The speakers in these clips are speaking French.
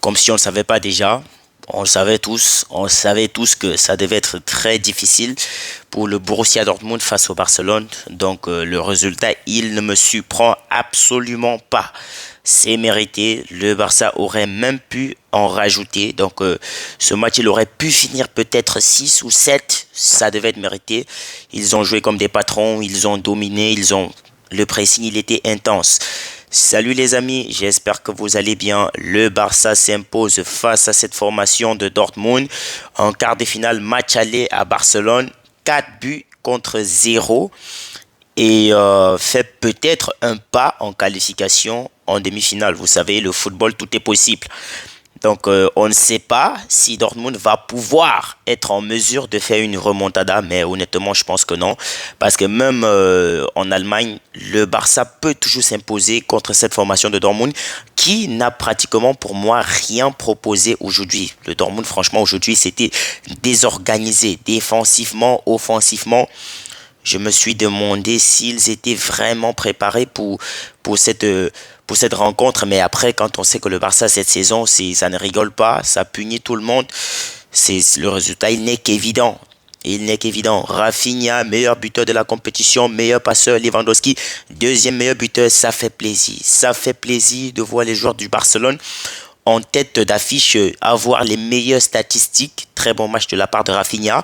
comme si on ne le savait pas déjà. On savait tous que ça devait être très difficile pour le Borussia Dortmund face au Barcelone. Donc le résultat, il ne me surprend absolument pas. C'est mérité. Le Barça aurait même pu en rajouter. Donc ce match, il aurait pu finir peut-être 6 ou 7. Ça devait être mérité. Ils ont joué comme des patrons, ils ont dominé, le pressing, il était intense. Salut les amis, j'espère que vous allez bien. Le Barça s'impose face à cette formation de Dortmund en quart de finale match aller à Barcelone, 4 buts contre 0 et fait peut-être un pas en qualification en demi-finale. Vous savez, le football, tout est possible. Donc, on ne sait pas si Dortmund va pouvoir être en mesure de faire une remontada, mais honnêtement, je pense que non. Parce que même en Allemagne, le Barça peut toujours s'imposer contre cette formation de Dortmund qui n'a pratiquement pour moi rien proposé aujourd'hui. Le Dortmund, franchement, aujourd'hui, c'était désorganisé défensivement, offensivement. Je me suis demandé s'ils étaient vraiment préparés pour pour cette rencontre. Mais après, quand on sait que le Barça, cette saison, ça ne rigole pas, ça punit tout le monde. Le résultat, il n'est qu'évident. Il n'est qu'évident. Rafinha, meilleur buteur de la compétition, meilleur passeur, Lewandowski, deuxième meilleur buteur, ça fait plaisir. Ça fait plaisir de voir les joueurs du Barcelone en tête d'affiche avoir les meilleures statistiques. Très bon match de la part de Rafinha.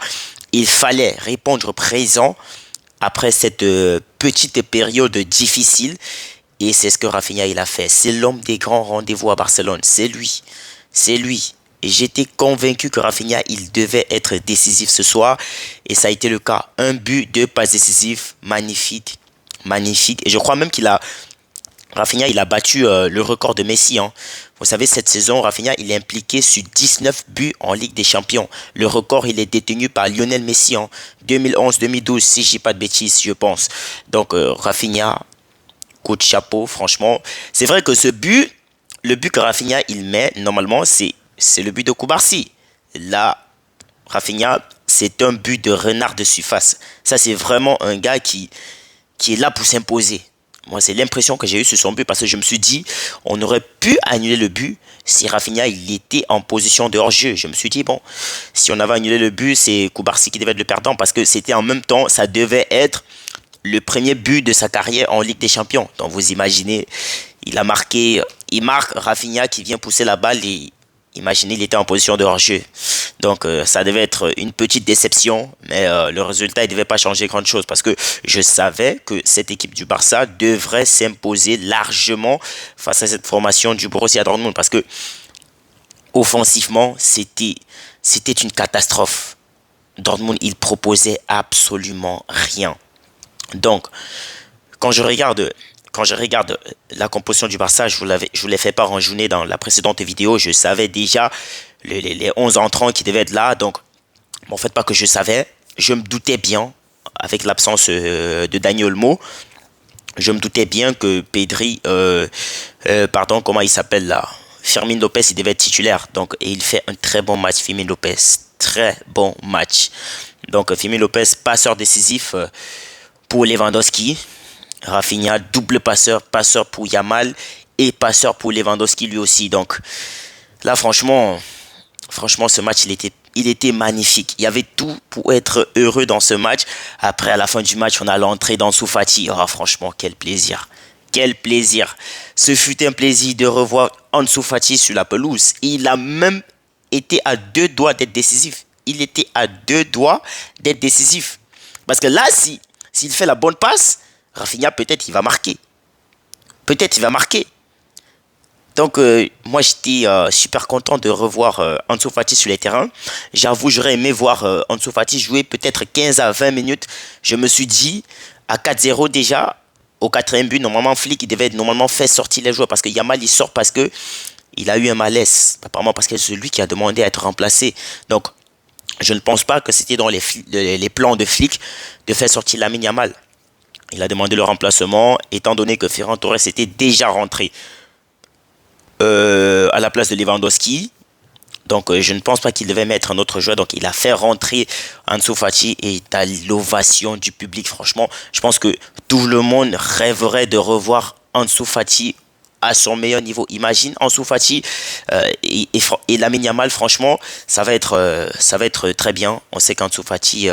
Il fallait répondre présent après cette petite période difficile. Et c'est ce que Rafinha il a fait. C'est l'homme des grands rendez-vous à Barcelone. C'est lui. C'est lui. Et j'étais convaincu que Rafinha, il devait être décisif ce soir. Et ça a été le cas. Un but, deux passes décisives. Magnifique. Magnifique. Et je crois même Rafinha, il a battu le record de Messi. Hein. Vous savez, cette saison, Rafinha, il est impliqué sur 19 buts en Ligue des Champions. Le record, il est détenu par Lionel Messi en 2011-2012, si je dis pas de bêtises, je pense. Donc, Rafinha, coup de chapeau, franchement. C'est vrai que le but que Rafinha, il met, normalement, c'est le but de Koubarsi. Là, Rafinha, c'est un but de renard de surface. Ça, c'est vraiment un gars qui est là pour s'imposer. Moi, c'est l'impression que j'ai eue sur son but parce que je me suis dit, on aurait pu annuler le but si Rafinha il était en position de hors-jeu. Je me suis dit, bon, si on avait annulé le but, c'est Koubarsi qui devait être le perdant parce que c'était en même temps, ça devait être le premier but de sa carrière en Ligue des Champions. Donc, vous imaginez, il marque Rafinha qui vient pousser la balle et imaginez, il était en position de hors-jeu. Donc, ça devait être une petite déception, mais le résultat, il ne devait pas changer grand-chose parce que je savais que cette équipe du Barça devrait s'imposer largement face à cette formation du Borussia Dortmund parce que offensivement, c'était une catastrophe. Dortmund, il proposait absolument rien. Donc, quand je regarde quand je regarde la composition du Barça, je vous l'ai fait part en journée dans la précédente vidéo. Je savais déjà les 11 entrants qui devaient être là. Donc, en fait, pas que je savais. Je me doutais bien, avec l'absence de Dani Olmo, je me doutais bien que Pedri, pardon, comment il s'appelle là? Fermin Lopez, il devait être titulaire. Donc, et il fait un très bon match, Fermin Lopez. Très bon match. Donc, Fermin Lopez, passeur décisif pour Lewandowski. Rafinha, double passeur, passeur pour Yamal et passeur pour Lewandowski lui aussi. Donc là, franchement, ce match, il était magnifique. Il y avait tout pour être heureux dans ce match. Après, à la fin du match, on a l'entrée d'Ansu Fati. Oh, franchement, quel plaisir. Quel plaisir. Ce fut un plaisir de revoir Ansu Fati sur la pelouse. Il a même été à deux doigts d'être décisif. Il était à deux doigts d'être décisif. Parce que là, s'il fait la bonne passe, Rafinha, peut-être il va marquer. Peut-être il va marquer. Donc, moi, j'étais super content de revoir Ansu Fati sur les terrains. J'avoue, j'aurais aimé voir Ansu Fati jouer peut-être 15 à 20 minutes. Je me suis dit, à 4-0 déjà, au quatrième but, normalement, Flick, il devait normalement faire sortir les joueurs. Parce que Yamal, il sort parce que il a eu un malaise. Apparemment, parce que c'est celui qui a demandé à être remplacé. Donc, je ne pense pas que c'était dans les plans de Flick de faire sortir Lamine Yamal. Il a demandé le remplacement, étant donné que Ferran Torres était déjà rentré à la place de Lewandowski. Donc, je ne pense pas qu'il devait mettre un autre joueur. Donc, il a fait rentrer Ansu Fati et à l'ovation du public. Franchement, je pense que tout le monde rêverait de revoir Ansu Fati à son meilleur niveau. Imagine Ansu Fati et Lamine Yamal, franchement, ça va être très bien. On sait qu'Ansu Fati,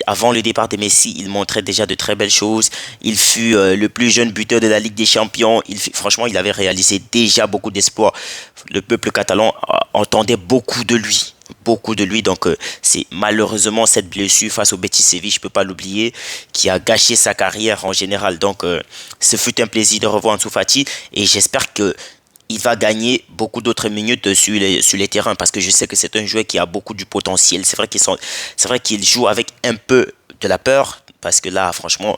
avant le départ de Messi, il montrait déjà de très belles choses. Il fut le plus jeune buteur de la Ligue des Champions. Franchement, il avait réalisé déjà beaucoup d'espoirs. Le peuple catalan entendait beaucoup de lui. Beaucoup de lui. Donc, c'est malheureusement cette blessure face au Betis Séville, je ne peux pas l'oublier, qui a gâché sa carrière en général. Donc, ce fut un plaisir de revoir Ansu Fati et j'espère que il va gagner beaucoup d'autres minutes sur les terrains parce que je sais que c'est un joueur qui a beaucoup du potentiel. C'est vrai qu'il joue avec un peu de la peur parce que là, franchement,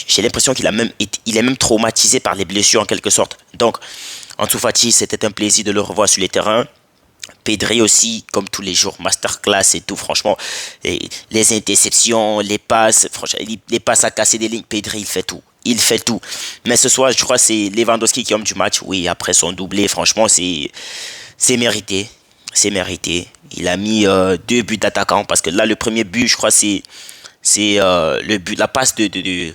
j'ai l'impression il est même traumatisé par les blessures en quelque sorte. Donc, Ansu Fati, c'était un plaisir de le revoir sur les terrains. Pedri aussi, comme tous les jours, masterclass et tout, franchement. Les interceptions, les passes, franchement, les passes à casser des lignes, Pedri, il fait tout. Il fait tout. Mais ce soir, je crois que c'est Lewandowski qui est homme du match. Oui, après son doublé, franchement, c'est mérité. C'est mérité. Il a mis 2 buts d'attaquant parce que là, le premier but, je crois, c'est le but, la passe de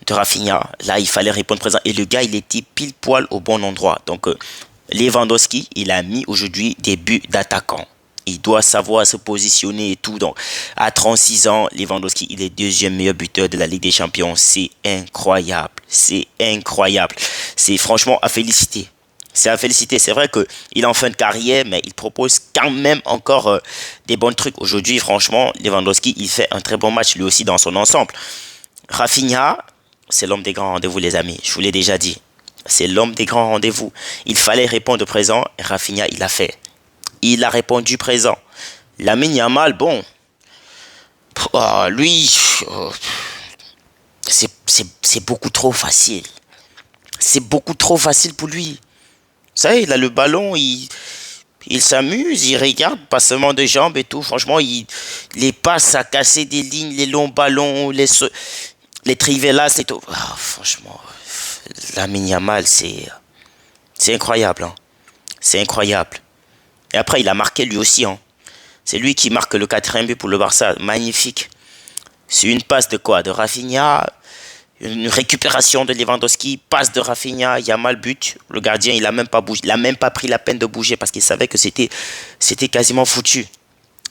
Rafinha. Là, il fallait répondre présent. Et le gars, il était pile poil au bon endroit. Donc, Lewandowski, il a mis aujourd'hui des buts d'attaquant. Il doit savoir se positionner et tout. Donc, à 36 ans, Lewandowski, il est deuxième meilleur buteur de la Ligue des Champions. C'est incroyable. C'est incroyable. C'est franchement à féliciter. C'est à féliciter. C'est vrai qu'il est en fin de carrière, mais il propose quand même encore des bons trucs. Aujourd'hui, franchement, Lewandowski, il fait un très bon match lui aussi dans son ensemble. Rafinha, c'est l'homme des grands rendez-vous, les amis. Je vous l'ai déjà dit. C'est l'homme des grands rendez-vous. Il fallait répondre présent. Et Rafinha, il a fait. Il a répondu présent. Lamine Yamal, bon. Lui, c'est beaucoup trop facile. C'est beaucoup trop facile pour lui. Vous savez, il a le ballon, il s'amuse, il regarde, passement de jambes et tout. Franchement, les passes à casser des lignes, les longs ballons, les trivelas et tout. Franchement, Lamine Yamal, c'est incroyable. Hein. C'est incroyable. Et après, il a marqué lui aussi. Hein. C'est lui qui marque le 4e but pour le Barça. Magnifique. C'est une passe de quoi? De Rafinha. Une récupération de Lewandowski. Passe de Rafinha. Yamal but. Le gardien, il a même pas bougé. Il a même pas pris la peine de bouger parce qu'il savait que c'était quasiment foutu.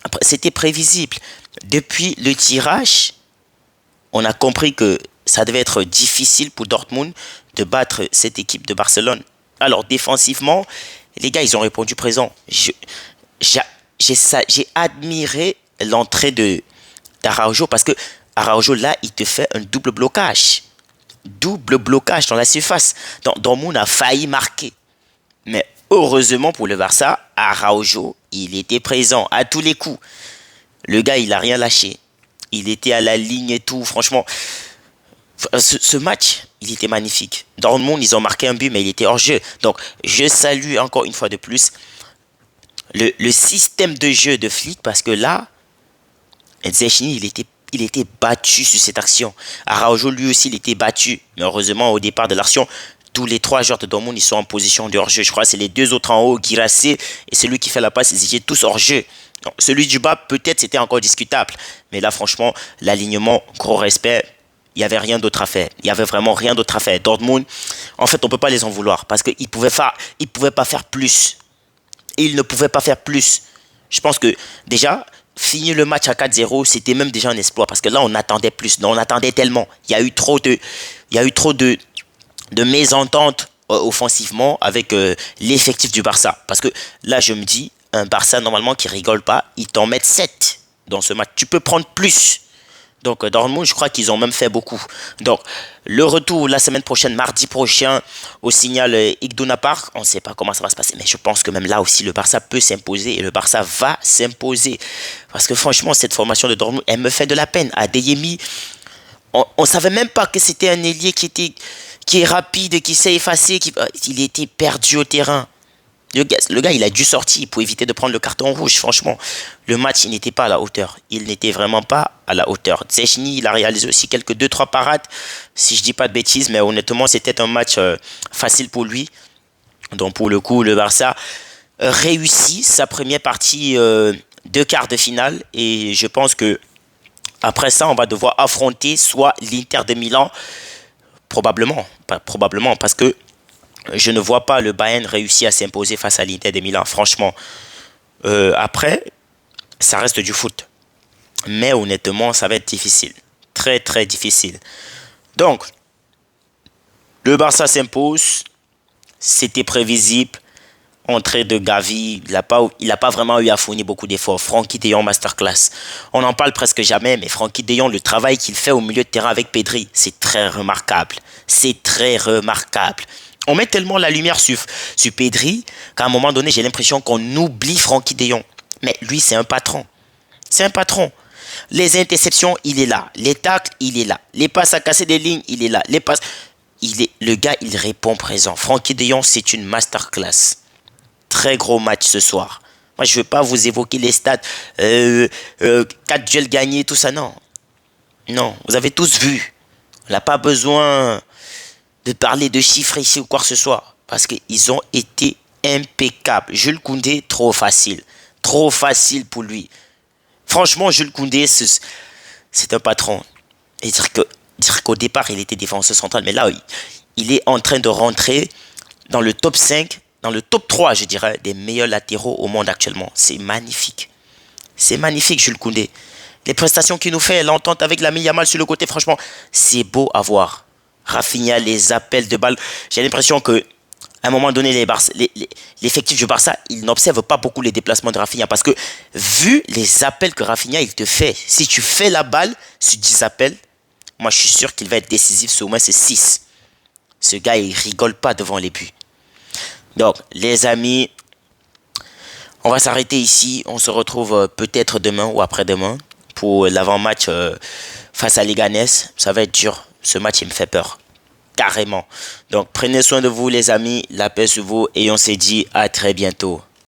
Après, c'était prévisible. Depuis le tirage, on a compris que ça devait être difficile pour Dortmund de battre cette équipe de Barcelone. Alors, défensivement, les gars, ils ont répondu présent. J'ai admiré l'entrée d'Araujo parce que Araujo, là, il te fait un double blocage. Double blocage dans la surface. Dortmund a failli marquer. Mais heureusement pour le Barça, Araujo, il était présent à tous les coups. Le gars, il n'a rien lâché. Il était à la ligne et tout. Franchement, ce match, il était magnifique. Dortmund, ils ont marqué un but, mais il était hors jeu. Donc, je salue encore une fois de plus le système de jeu de Flick parce que là, Zechny, il était battu sur cette action. Araujo, lui aussi, il était battu. Mais heureusement, au départ de l'action, tous les 3 joueurs de Dortmund, ils sont en position de hors-jeu. Je crois que c'est les 2 autres en haut, Guirassy et celui qui fait la passe, ils étaient tous hors-jeu. Donc, celui du bas, peut-être, c'était encore discutable. Mais là, franchement, l'alignement, gros respect. Il n'y avait rien d'autre à faire. Il n'y avait vraiment rien d'autre à faire. Dortmund, en fait, on ne peut pas les en vouloir parce qu'ils ne pouvaient pas faire plus. Ils ne pouvaient pas faire plus. Je pense que déjà, finir le match à 4-0, c'était même déjà un exploit parce que là, on attendait plus. Non, on attendait tellement. Il y a eu trop de mésententes offensivement avec l'effectif du Barça. Parce que là, je me dis, un Barça, normalement, qui rigole pas, ils t'en mettent 7 dans ce match. Tu peux prendre plus. Donc, Dortmund, je crois qu'ils ont même fait beaucoup. Donc, le retour la semaine prochaine, mardi prochain, au Signal Iduna Park. On ne sait pas comment ça va se passer, mais je pense que même là aussi, le Barça peut s'imposer et le Barça va s'imposer. Parce que franchement, cette formation de Dortmund, elle me fait de la peine. Adeyemi, on ne savait même pas que c'était un ailier qui est rapide, qui sait effacer. Il était perdu au terrain. Le gars, il a dû sortir pour éviter de prendre le carton rouge. Franchement, le match, il n'était pas à la hauteur. Il n'était vraiment pas à la hauteur. Zechny, il a réalisé aussi quelques 2-3 parades, si je dis pas de bêtises, mais honnêtement, c'était un match facile pour lui. Donc, pour le coup, le Barça réussit sa première partie de quart de finale. Et je pense que après ça, on va devoir affronter soit l'Inter de Milan Probablement, probablement, parce que je ne vois pas le Bayern réussir à s'imposer face à l'Inter de Milan. Franchement, après, ça reste du foot. Mais honnêtement, ça va être difficile. Très, très difficile. Donc, le Barça s'impose. C'était prévisible. Entrée de Gavi, il a pas vraiment eu à fournir beaucoup d'efforts. Frenkie de Jong masterclass. On n'en parle presque jamais, mais Frenkie de Jong, le travail qu'il fait au milieu de terrain avec Pedri, c'est très remarquable. C'est très remarquable. On met tellement la lumière sur Pedri qu'à un moment donné, j'ai l'impression qu'on oublie Frenkie de Jong. Mais lui, c'est un patron. C'est un patron. Les interceptions, il est là. Les tacles, il est là. Les passes à casser des lignes, il est là. Le gars, il répond présent. Frenkie de Jong, c'est une masterclass. Très gros match ce soir. Moi, je ne veux pas vous évoquer les stats. 4 duels gagnés, tout ça, non. Non, vous avez tous vu. On n'a pas besoin de parler de chiffres ici ou quoi que ce soit. Parce qu'ils ont été impeccables. Jules Koundé, trop facile. Trop facile pour lui. Franchement, Jules Koundé, c'est un patron. Et dire qu'au départ, il était défenseur central. Mais là, il est en train de rentrer dans le top 5, dans le top 3, je dirais, des meilleurs latéraux au monde actuellement. C'est magnifique. C'est magnifique, Jules Koundé. Les prestations qu'il nous fait, l'entente avec Lamine Yamal sur le côté, franchement, c'est beau à voir. Rafinha, les appels de balles. J'ai l'impression que à un moment donné, l'effectif du Barça, il n'observe pas beaucoup les déplacements de Rafinha. Parce que, vu les appels que Rafinha, il te fait, si tu fais la balle sur 10 appels, moi, je suis sûr qu'il va être décisif sur au moins ces 6. Ce gars, il rigole pas devant les buts. Donc, les amis, on va s'arrêter ici. On se retrouve peut-être demain ou après-demain pour l'avant-match face à Leganés. Ça va être dur. Ce match, il me fait peur. Carrément. Donc, prenez soin de vous, les amis. La paix sur vous. Et on se dit à très bientôt.